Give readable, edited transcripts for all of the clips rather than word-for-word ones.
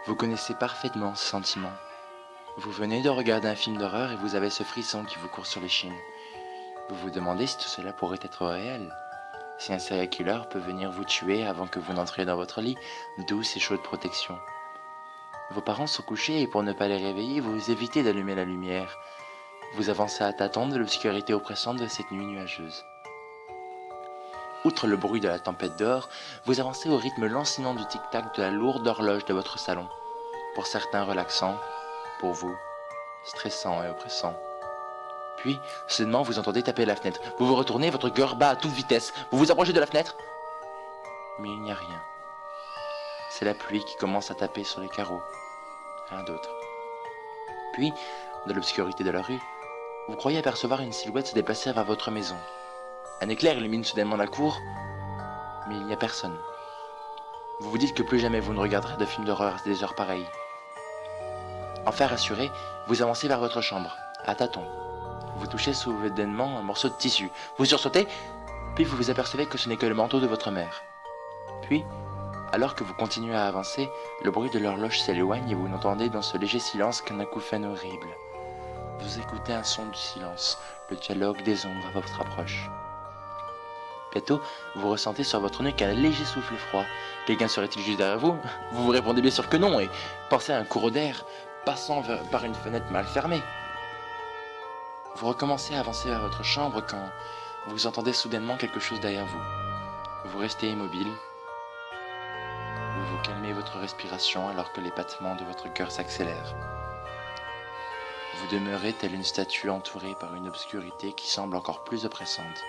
Vous connaissez parfaitement ce sentiment. Vous venez de regarder un film d'horreur et vous avez ce frisson qui vous court sur l'échine. Vous vous demandez si tout cela pourrait être réel. Si un serial killer peut venir vous tuer avant que vous n'entriez dans votre lit, douce et chaude protection. Vos parents sont couchés et pour ne pas les réveiller, vous évitez d'allumer la lumière. Vous avancez à tâtons de l'obscurité oppressante de cette nuit nuageuse. Outre le bruit de la tempête dehors, vous avancez au rythme lancinant du tic-tac de la lourde horloge de votre salon. Pour certains relaxant, pour vous, stressant et oppressant. Puis, soudainement, vous entendez taper à la fenêtre. Vous vous retournez, votre cœur bat à toute vitesse. Vous vous approchez de la fenêtre. Mais il n'y a rien. C'est la pluie qui commence à taper sur les carreaux. Rien d'autre. Puis, dans l'obscurité de la rue, vous croyez apercevoir une silhouette se déplacer vers votre maison. Un éclair illumine soudainement la cour, mais il n'y a personne. Vous vous dites que plus jamais vous ne regarderez de films d'horreur à des heures pareilles. Enfin rassuré, vous avancez vers votre chambre, à tâtons. Vous touchez soudainement un morceau de tissu. Vous sursautez, puis vous vous apercevez que ce n'est que le manteau de votre mère. Puis, alors que vous continuez à avancer, le bruit de l'horloge s'éloigne et vous n'entendez dans ce léger silence qu'un acouphène horrible. Vous écoutez un son du silence, le dialogue des ombres à votre approche. Bientôt, vous ressentez sur votre nuque un léger souffle froid. Quelqu'un serait-il juste derrière vous? Vous vous répondez bien sûr que non et pensez à un courant d'air passant par une fenêtre mal fermée. Vous recommencez à avancer vers votre chambre quand vous entendez soudainement quelque chose derrière vous. Vous restez immobile. Vous calmez votre respiration alors que les battements de votre cœur s'accélèrent. Vous demeurez telle une statue entourée par une obscurité qui semble encore plus oppressante.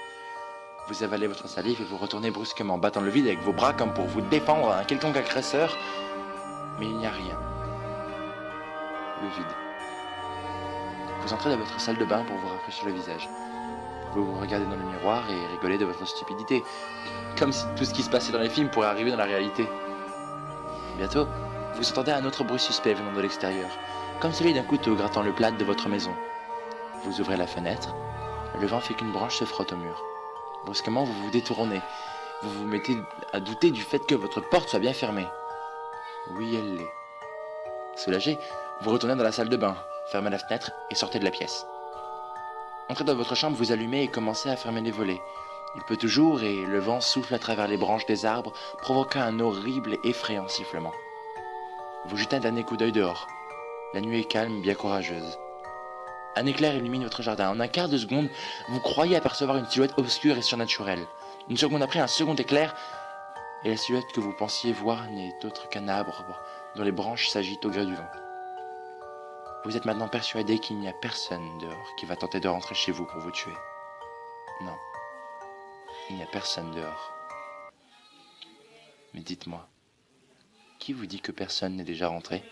Vous avalez votre salive et vous retournez brusquement, battant le vide avec vos bras comme pour vous défendre à un quelconque agresseur. Mais il n'y a rien. Le vide. Vous entrez dans votre salle de bain pour vous rafraîchir le visage. Vous vous regardez dans le miroir et rigolez de votre stupidité, comme si tout ce qui se passait dans les films pourrait arriver dans la réalité. Bientôt, vous entendez un autre bruit suspect venant de l'extérieur, comme celui d'un couteau grattant le plâtre de votre maison. Vous ouvrez la fenêtre, le vent fait qu'une branche se frotte au mur. Brusquement, vous vous détournez. Vous vous mettez à douter du fait que votre porte soit bien fermée. Oui, elle l'est. Soulagé, vous retournez dans la salle de bain, fermez la fenêtre et sortez de la pièce. Entrez dans votre chambre, vous allumez et commencez à fermer les volets. Il pleut toujours et le vent souffle à travers les branches des arbres, provoquant un horrible et effrayant sifflement. Vous jetez un dernier coup d'œil dehors. La nuit est calme, bien courageuse. Un éclair illumine votre jardin. En un quart de seconde, vous croyez apercevoir une silhouette obscure et surnaturelle. Une seconde après, un second éclair, et la silhouette que vous pensiez voir n'est autre qu'un arbre dont les branches s'agitent au gré du vent. Vous êtes maintenant persuadé qu'il n'y a personne dehors qui va tenter de rentrer chez vous pour vous tuer. Non, il n'y a personne dehors. Mais dites-moi, qui vous dit que personne n'est déjà rentré ?